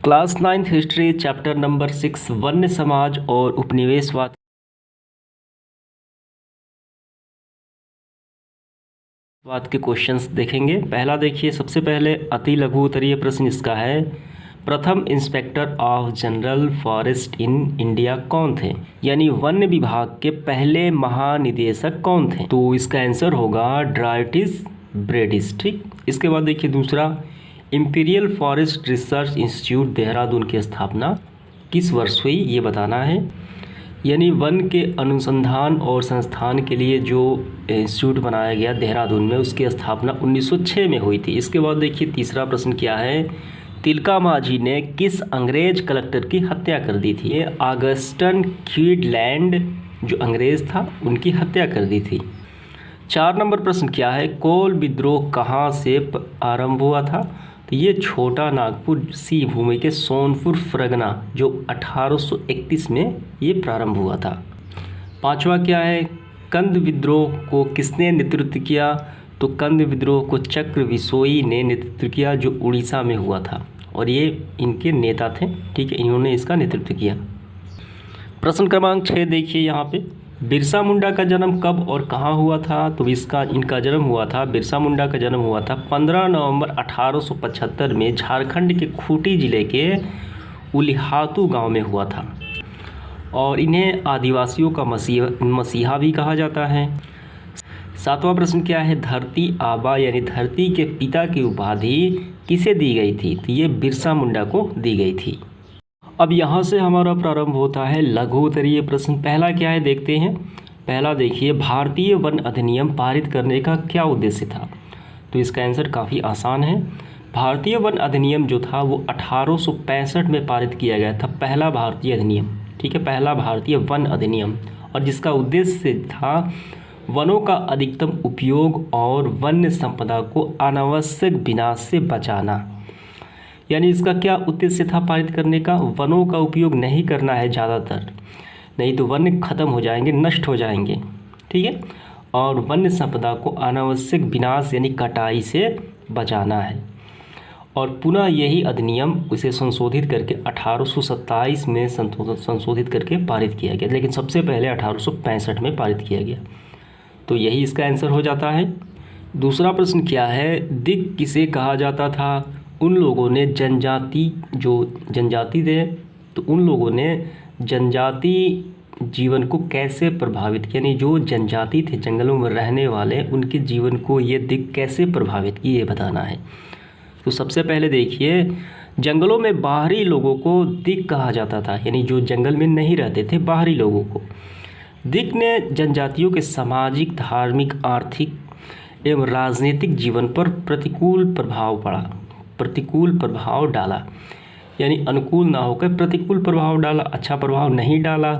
Class 9th history chapter number 6 वन्य समाज और उपनिवेशवाद के क्वेश्चंस देखेंगे। पहला देखिए, सबसे पहले अति लघु उत्तरीय प्रश्न इसका है, प्रथम inspector of general forest in India कौन थे? यानी वन्य विभाग के पहले महानिदेशक कौन थे? तो इसका आंसर होगा ड्राइटिस ब्रेडिस। ठीक, इसके बाद देखिए दूसरा, imperial forest research institute Dehradun की स्थापना किस वर्ष हुई, ये बताना है। यानी वन के अनुसंधान और संस्थान के लिए जो इंस्टीट्यूट बनाया गया देहरादून में, उसकी स्थापना 1906 में हुई थी। इसके बाद देखिए तीसरा प्रश्न क्या है, तिलका माझी ने किस अंग्रेज कलेक्टर की हत्या कर दी थी? ये ऑगस्टन क्वीडलैंड जो अंग्रेज था उनकी हत्या कर दी थी। 4 नंबर प्रश्न क्या है, कोल विद्रोह कहाँ से आरंभ हुआ था? तो ये छोटा नागपुर सी भूमि के सोनपुर फरगना जो 1831 में ये प्रारंभ हुआ था। 5वां क्या है, कंद विद्रोह को किसने नेतृत्व किया? तो कंद विद्रोह को चक्र विसोई ने नेतृत्व किया जो उड़ीसा में हुआ था, और ये इनके नेता थे। ठीक है, इन्होंने इसका नेतृत्व किया। प्रश्न क्रमांक 6 देखिए यहाँ पे, बिरसा मुंडा का जन्म कब और कहाँ हुआ था? तो इनका जन्म हुआ था, बिरसा मुंडा का जन्म हुआ था 15 नवंबर 1875 में झारखंड के खूंटी जिले के उलिहातू गांव में हुआ था, और इन्हें आदिवासियों का मसीहा भी कहा जाता है। 7वां प्रश्न क्या है, धरती आबा यानी धरती के पिता की उपाधि किसे दी गई थी? तो ये बिरसा मुंडा को दी गई थी। अब यहाँ से हमारा प्रारंभ होता है लघु उत्तरीय प्रश्न। पहला क्या है देखते हैं। पहला देखिए, भारतीय वन अधिनियम पारित करने का क्या उद्देश्य था? तो इसका आंसर काफ़ी आसान है। भारतीय वन अधिनियम जो था वो 1865 में पारित किया गया था, पहला भारतीय अधिनियम। ठीक है, पहला भारतीय वन अधिनियम, और जिसका उद्देश्य था वनों का अधिकतम उपयोग और वन्य संपदा को अनावश्यक विनाश से बचाना। यानी इसका क्या उद्देश्य था पारित करने का? वनों का उपयोग नहीं करना है ज़्यादातर, नहीं तो वन्य खत्म हो जाएंगे, नष्ट हो जाएंगे। ठीक है, और वन्य संपदा को अनावश्यक विनाश यानी कटाई से बचाना है। और पुनः यही अधिनियम उसे संशोधित करके 1827 में संशोधित करके पारित किया गया, लेकिन सबसे पहले 1865 में पारित किया गया। तो यही इसका आंसर हो जाता है। दूसरा प्रश्न क्या है, दिक किसे कहा जाता था? उन लोगों ने जनजाति थे, तो उन लोगों ने जनजाति जीवन को कैसे प्रभावित किया, यानी जो जनजाति थे जंगलों में रहने वाले, उनके जीवन को ये दिक कैसे प्रभावित की, ये बताना है। तो सबसे पहले देखिए, जंगलों में बाहरी लोगों को दिक कहा जाता था, यानी जो जंगल में नहीं रहते थे, बाहरी लोगों को। दिक ने जनजातियों के सामाजिक, धार्मिक, आर्थिक एवं राजनीतिक जीवन पर प्रतिकूल प्रभाव डाला, यानी अनुकूल ना होकर प्रतिकूल प्रभाव डाला, अच्छा प्रभाव नहीं डाला।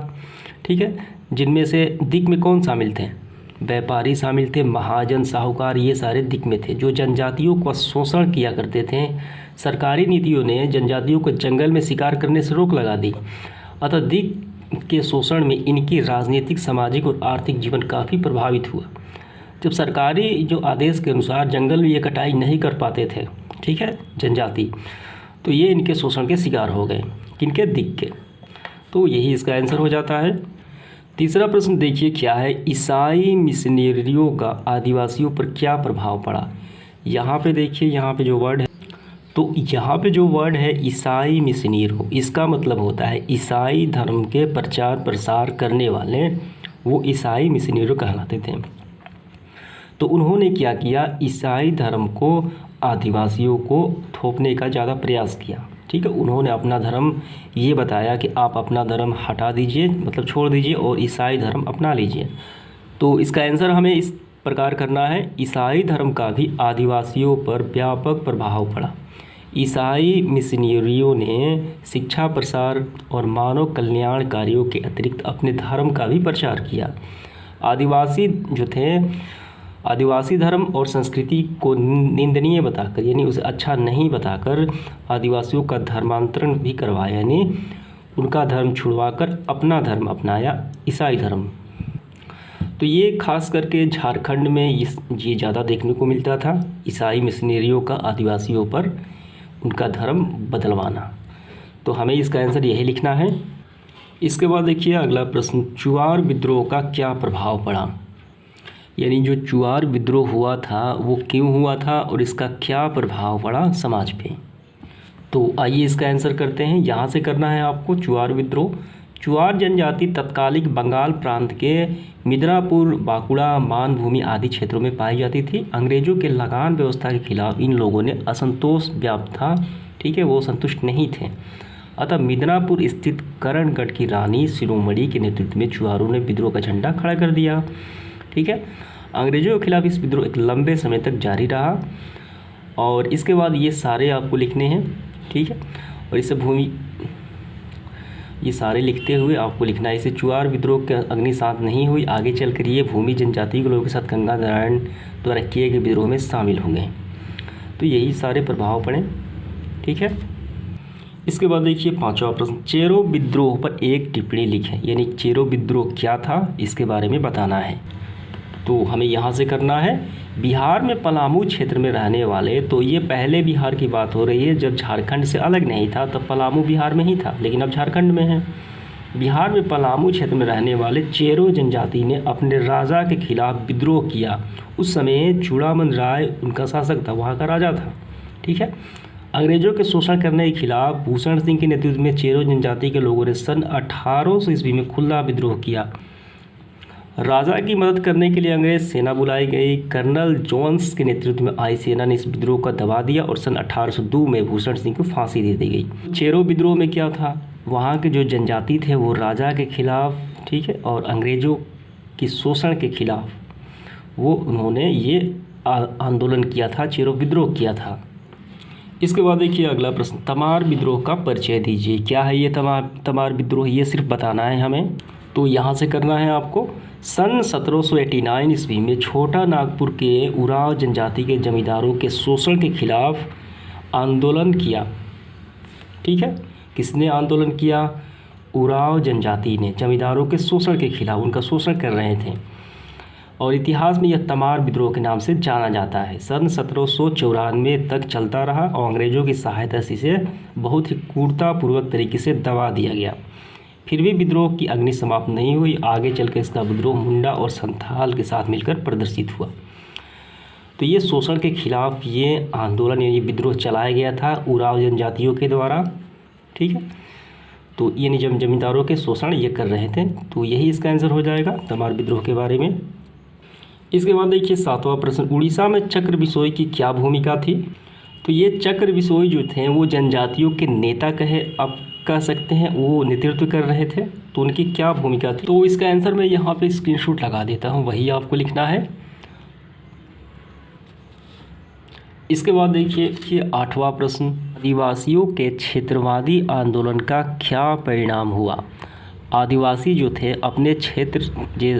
ठीक है, जिनमें से दिक में कौन शामिल थे? व्यापारी शामिल थे, महाजन, साहूकार, ये सारे दिक में थे जो जनजातियों का शोषण किया करते थे। सरकारी नीतियों ने जनजातियों को जंगल में शिकार करने से रोक लगा दी, अतः दिक के शोषण में इनकी राजनीतिक, सामाजिक और आर्थिक जीवन काफ़ी प्रभावित हुआ। जब सरकारी जो आदेश के अनुसार जंगल में ये कटाई नहीं कर पाते थे, ठीक है, जनजाति, तो ये इनके शोषण के शिकार हो गए, किनके? दिक के। तो यही इसका आंसर हो जाता है। तीसरा प्रश्न देखिए क्या है, ईसाई मिशनरियों का आदिवासियों पर क्या प्रभाव पड़ा? यहाँ पे देखिए, यहाँ पे जो वर्ड है, तो यहाँ पे जो वर्ड है ईसाई मिशनरी, इसका मतलब होता है ईसाई धर्म के प्रचार प्रसार करने वाले, वो ईसाई मिशनरी कहलाते थे। तो उन्होंने क्या किया, ईसाई धर्म को आदिवासियों को थोपने का ज़्यादा प्रयास किया। ठीक है, उन्होंने अपना धर्म ये बताया कि आप अपना धर्म हटा दीजिए, मतलब छोड़ दीजिए, और ईसाई धर्म अपना लीजिए। तो इसका आंसर हमें इस प्रकार करना है, ईसाई धर्म का भी आदिवासियों पर व्यापक प्रभाव पड़ा। ईसाई मिशनरियों ने शिक्षा प्रसार और मानव कल्याण कार्यों के अतिरिक्त अपने धर्म का भी प्रचार किया। आदिवासी जो थे, आदिवासी धर्म और संस्कृति को निंदनीय बताकर, यानी उसे अच्छा नहीं बताकर, आदिवासियों का धर्मांतरण भी करवाया, यानी उनका धर्म छुड़वाकर अपना धर्म अपनाया, ईसाई धर्म। तो ये खास करके झारखंड में ये ज़्यादा देखने को मिलता था, ईसाई मिशनरियों का आदिवासियों पर उनका धर्म बदलवाना। तो हमें इसका आंसर यही लिखना है। इसके बाद देखिए अगला प्रश्न, चुआर विद्रोह का क्या प्रभाव पड़ा, यानी जो चुआर विद्रोह हुआ था वो क्यों हुआ था और इसका क्या प्रभाव पड़ा समाज पे। तो आइए इसका आंसर करते हैं। यहाँ से करना है आपको चुआर विद्रोह। चुआर जनजाति तत्कालिक बंगाल प्रांत के मिदनापुर, बांकुड़ा, मानभूमि आदि क्षेत्रों में पाई जाती थी। अंग्रेजों के लगान व्यवस्था के खिलाफ इन लोगों ने असंतोष व्याप्त था, ठीक है, वो संतुष्ट नहीं थे। अतः मिदनापुर स्थित करणगढ़ की रानी शिरोमणि के नेतृत्व में चुआरों ने विद्रोह का झंडा खड़ा कर दिया, ठीक है। अंग्रेजों के खिलाफ इस विद्रोह एक लंबे समय तक जारी रहा और इसके बाद ये सारे आपको लिखने हैं, ठीक है। और इसे भूमि, ये सारे लिखते हुए आपको लिखना है। इसे चुआर विद्रोह के अग्नि शांत नहीं हुई, आगे चलकर ये भूमि जनजाति के लोगों के साथ गंगा नारायण द्वारा किए गए विद्रोह में शामिल हो गए। तो यही सारे प्रभाव पड़े, ठीक है। इसके बाद देखिए पांचवा प्रश्न, चेरो विद्रोह पर एक टिप्पणी लिखें, यानी चेरो विद्रोह क्या था इसके बारे में बताना है। तो हमें यहाँ से करना है, बिहार में पलामू क्षेत्र में रहने वाले, तो ये पहले बिहार की बात हो रही है जब झारखंड से अलग नहीं था, तब पलामू बिहार में ही था, लेकिन अब झारखंड में है। बिहार में पलामू क्षेत्र में रहने वाले चेरो जनजाति ने अपने राजा के खिलाफ विद्रोह किया। उस समय चूड़ामन राय उनका शासक था, वहाँ का राजा था, ठीक है। अंग्रेजों के शोषण करने के खिलाफ भूषण सिंह के नेतृत्व में चेरो जनजाति के लोगों ने सन 1800 ईस्वी में खुला विद्रोह किया। राजा की मदद करने के लिए अंग्रेज सेना बुलाई गई। कर्नल जोन्स के नेतृत्व में आई सेना ने इस विद्रोह का दबा दिया और सन 1802 में भूषण सिंह को फांसी दे दी गई। चेरो विद्रोह में क्या था, वहाँ के जो जनजाति थे वो राजा के खिलाफ, ठीक है, और अंग्रेजों के शोषण के खिलाफ वो उन्होंने ये आंदोलन किया था, चेरो विद्रोह किया था। इसके बाद देखिए अगला प्रश्न, तमार विद्रोह का परिचय दीजिए। क्या है ये तमार विद्रोह, ये सिर्फ बताना है हमें। तो यहाँ से करना है आपको, सन 1789 ईस्वी में छोटा नागपुर के उराव जनजाति के जमींदारों के शोषण के खिलाफ आंदोलन किया, ठीक है। किसने आंदोलन किया, उराव जनजाति ने, जमींदारों के शोषण के खिलाफ, उनका शोषण कर रहे थे और इतिहास में यह तमार विद्रोह के नाम से जाना जाता है। सन 1794 तक चलता रहा और अंग्रेजों की सहायता से इसे बहुत ही क्रूरतापूर्वक तरीके से दबा दिया गया। फिर भी विद्रोह की अग्नि समाप्त नहीं हुई, आगे चलकर इसका विद्रोह मुंडा और संथाल के साथ मिलकर प्रदर्शित हुआ। तो ये शोषण के खिलाफ ये आंदोलन, ये विद्रोह चलाया गया था उराव जनजातियों के द्वारा, ठीक है। तो ये जमींदारों के शोषण ये कर रहे थे, तो यही इसका आंसर हो जाएगा तमार विद्रोह के बारे में। इसके बाद देखिए सातवां प्रश्न, उड़ीसा में चक्र बिसोई की क्या भूमिका थी। तो ये चक्र बिसोई जो थे वो जनजातियों के नेता कह सकते हैं, वो नेतृत्व कर रहे थे। तो उनकी क्या भूमिका थी, तो इसका आंसर मैं यहाँ पे स्क्रीनशॉट लगा देता हूँ, वही आपको लिखना है। इसके बाद देखिए कि आठवां प्रश्न, आदिवासियों के क्षेत्रवादी आंदोलन का क्या परिणाम हुआ। आदिवासी जो थे अपने क्षेत्र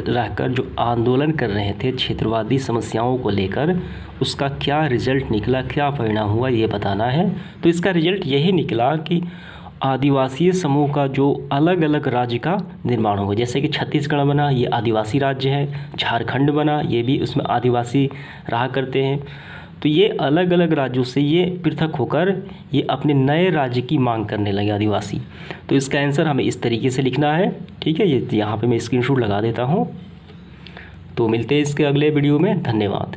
रहकर जो आंदोलन कर रहे थे क्षेत्रवादी समस्याओं को लेकर, उसका क्या रिजल्ट निकला, क्या परिणाम हुआ, ये बताना है। तो इसका रिजल्ट यही निकला कि आदिवासी समूह का जो अलग अलग राज्य का निर्माण होगा, जैसे कि छत्तीसगढ़ बना, ये आदिवासी राज्य है। झारखंड बना, ये भी उसमें आदिवासी रहा करते हैं। तो ये अलग अलग राज्यों से ये पृथक होकर ये अपने नए राज्य की मांग करने लगे आदिवासी। तो इसका आंसर हमें इस तरीके से लिखना है, ठीक है। ये यहाँ पे मैं स्क्रीनशॉट लगा देता हूँ। तो मिलते हैं इसके अगले वीडियो में, धन्यवाद।